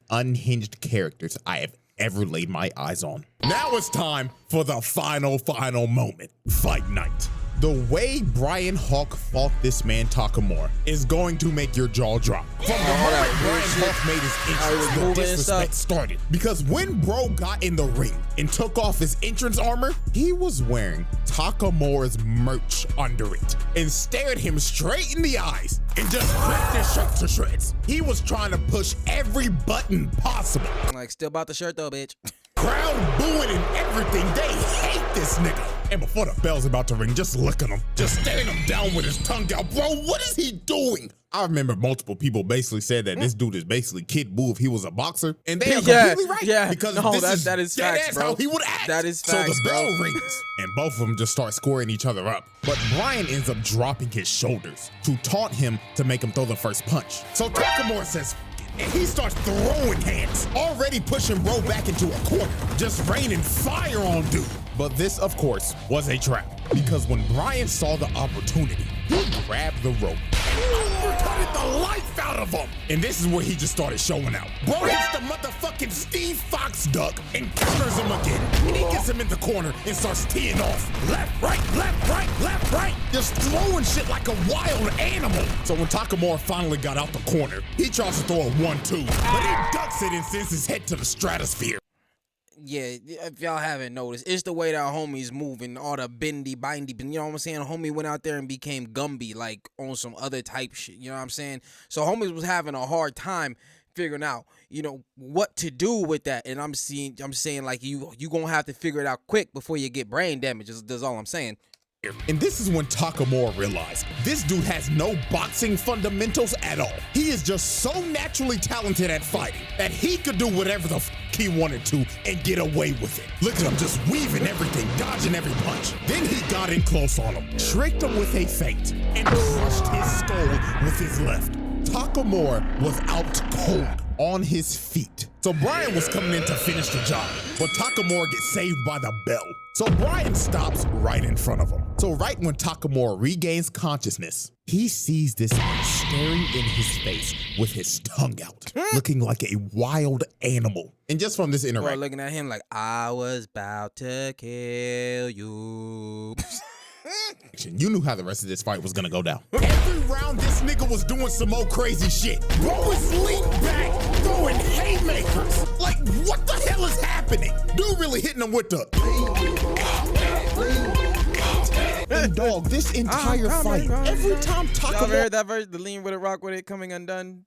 Unhinged characters I have ever laid my eyes on.
Now it's time for the final moment. Fight night.
The way Brian Hawk fought this man Takamura is going to make your jaw drop. From the moment Brian Hawk made his entrance, the disrespect started. Because when bro got in the ring and took off his entrance armor, he was wearing Takamura's merch under it and stared him straight in the eyes and just ripped his shirt to shreds. He was trying to push every button possible.
I'm like, still about the shirt though, bitch.
Crowd booing and everything. They hate this nigga. And before the bell's about to ring, just look at him. Just staring him down with his tongue out. Bro, what is he doing?
I remember multiple people basically said that this dude is basically Kid Buu if he was a boxer. And they are
Yeah,
completely right.
yeah.
Because
No,
this
that is facts, bro.
how he would act.
That is
So
facts,
the bell
bro.
rings. And both of them just start squaring each other up. But Brian ends up dropping his shoulders to taunt him to make him throw the first punch.
So Takamura says, and he starts throwing hands, already pushing bro back into a corner, just raining fire on dude.
But this, of course, was a trap. Because when Brian saw the opportunity, he grabbed the rope.
Uppercutted the life out of him. And this is where he just started showing out. Bro hits the motherfucking Steve Fox duck and counters him again. And he gets him in the corner and starts teeing off. Left, right, left, right, left, right. Just throwing shit like a wild animal. So when Takamura finally got out the corner, he tries to throw a 1-2, but he ducks it and sends his head to the stratosphere.
Yeah, if y'all haven't noticed, it's the way that homie's moving, all the bindy, you know what I'm saying? Homie went out there and became Gumby, like on some other type shit, you know what I'm saying? So homies was having a hard time figuring out, you know, what to do with that. And I'm saying like you gonna have to figure it out quick before you get brain damage. That's all I'm saying.
And this is when Takamura realized this dude has no boxing fundamentals at all. He is just so naturally talented at fighting that he could do whatever the he wanted to and get away with it. Look at him just weaving everything, dodging every punch. Then he got in close on him, tricked him with a feint, and crushed his skull with his left.
Takamura was out cold on his feet.
So Brian was coming in to finish the job, but Takamura gets saved by the bell. So Brian stops right in front of him.
So right when Takamura regains consciousness, he sees this man staring in his face with his tongue out, looking like a wild animal. And just from this
Bro,
interaction,
looking at him like, I was about to kill you.
you knew how the rest of this fight was gonna go down.
Every round, this nigga was doing some old crazy shit. Bro is leaned back, throwing haymakers. Like, what the hell is happening? Dude really hitting him with the...
And dog, this entire fight, every time
Y'all ever
Takamura
heard that verse? The lean with it, rock with it, coming undone.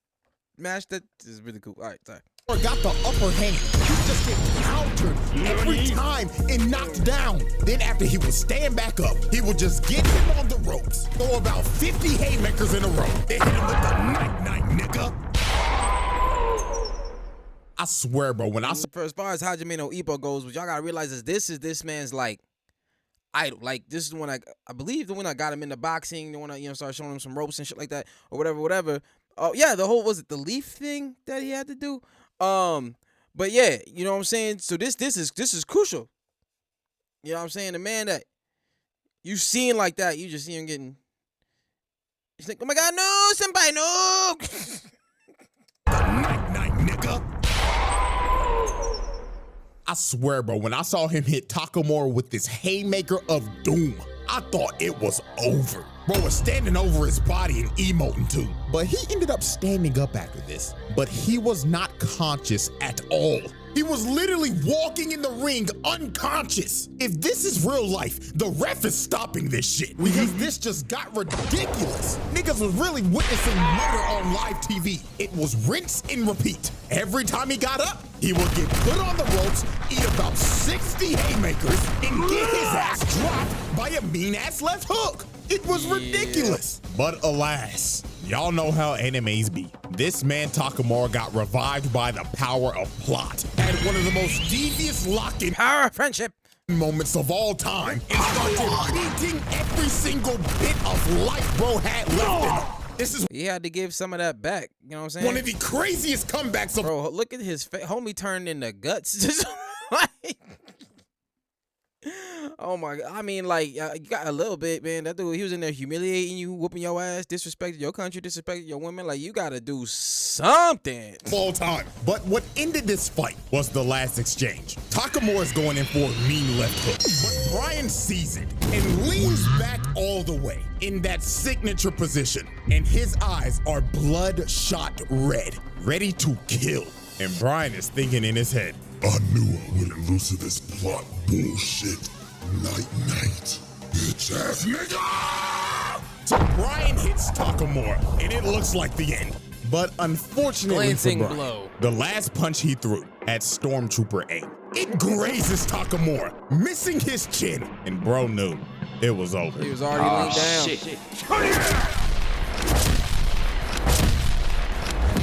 Mash that is really cool. All right, sorry.
got the upper hand, he just get countered every time and knocked down. Then after he would stand back up, he would just get him on the ropes, throw about 50 haymakers in a row. They hit him with the night-night, nigga.
I swear, bro, when I saw
For as far as Hajime no Ippo goes, what y'all gotta realize is this man's like idol. Like this is the one I believe the one I got him into boxing, the one I started showing him some ropes and shit like that or whatever. Oh yeah, the whole was it the leaf thing that he had to do. But yeah, you know what I'm saying? So this is crucial. You know what I'm saying? The man that you seen like that, you just see him getting. He's like, oh my God, no, senpai, no.
Night-night, nigga.
I swear, bro, when I saw him hit Takamura with this haymaker of doom,
I thought it was over. Bro was standing over his body and emoting too.
but he ended up standing up after this. But he was not conscious at all.
He was literally walking in the ring unconscious. If this is real life, the ref is stopping this shit because this just got ridiculous. Niggas was really witnessing murder on live TV. It was rinse and repeat. Every time he got up, he would get put on the ropes, eat about 60 haymakers, and get his ass dropped by a mean-ass left hook. It was ridiculous.
But alas, y'all know how animes be. This man Takamura got revived by the power of plot.
Had one of the most devious lock-in
Power of friendship.
moments of all time and started beating every single bit of life bro had left in him. This is
He had to give some of that back. You know what I'm saying?
one of the craziest comebacks of
Bro, look at his face. Homie turned into guts. Like, oh my god! I mean, like, you got a little bit, man. That dude, he was in there humiliating you, whooping your ass, disrespecting your country, disrespecting your women. Like, you gotta do something.
Full time. But what ended this fight was the last exchange. Takamura is going in for a mean left hook, but Bryan sees it and leans back all the way in that signature position, and his eyes are bloodshot red, ready to kill. And Bryan is thinking in his head,
I knew I wouldn't lose to this plot bullshit. Night, bitch ass nigga!
So Bryan hits Takamura, and it looks like the end. But unfortunately for Bryan,
blow.
the last punch he threw had Stormtrooper aim. It grazes Takamura, missing his chin, and bro knew it was over.
He was already leaned down.
Shit.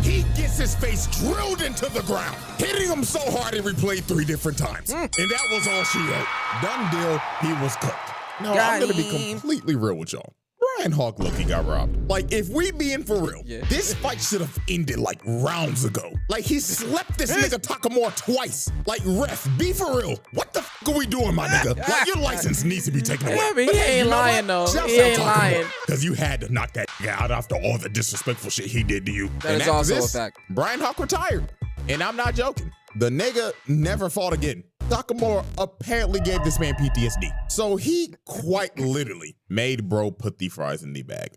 He gets his face drilled into the ground, hitting him so hard it replayed 3 different times. And that was all she wrote. Done deal, he was cooked. Now, I'm gonna be completely real with y'all. Bryan Hawk Loki got robbed. Like, if we being for real, this fight should have ended like rounds ago. Like, he slept this nigga Takamura twice. Like, ref, be for real. What the f are we doing, my nigga? Like, your license needs to be taken away.
Yeah, but he ain't lying, though. He ain't lying.
Because you had to knock that nigga out after all the disrespectful shit he did to you.
That is also a fact.
Bryan Hawk retired. And I'm not joking. The nigga never fought again. Takamura apparently gave this man PTSD. So he quite literally made bro put the fries in the bag.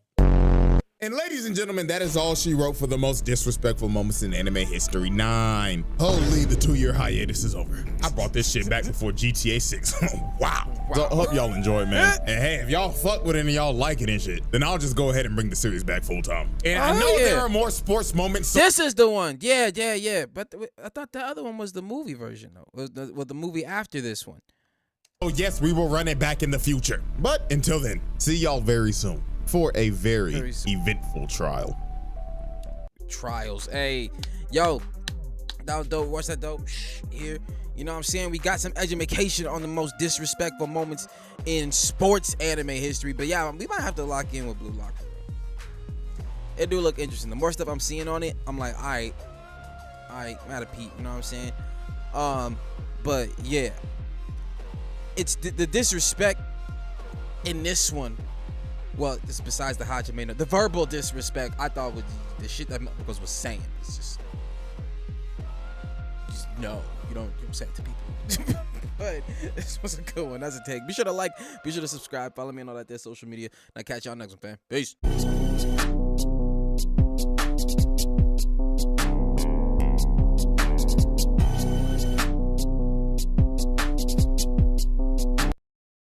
And ladies and gentlemen, that is all she wrote for the most disrespectful moments in anime history. 9. Holy, the 2-year hiatus is over. I brought this shit back before GTA 6. Wow. So I hope y'all enjoy it, man. And hey, if y'all fuck with it and y'all like it and shit, then I'll just go ahead and bring the series back full time. And I know there are more sports moments. So
this is the one. Yeah. But I thought the other one was the movie version, though. Was the movie after this one.
Oh, yes, we will run it back in the future. But until then, see y'all very soon for a very eventful trial.
Trials. Hey, yo, that was dope. Watch that dope. Here. You know what I'm saying? We got some education on the most disrespectful moments in sports anime history. But yeah, we might have to lock in with Blue Lock. It do look interesting. The more stuff I'm seeing on it, I'm like, all right, I'm at a peep. You know what I'm saying? But yeah, it's the disrespect in this one. Well, this besides the Hajime, the verbal disrespect, I thought was the shit that was saying. It's just no, you don't say it to people. But this was a good one. That's a take. Be sure to like, be sure to subscribe, follow me on all that there social media. And I'll catch y'all next one, fam. Peace.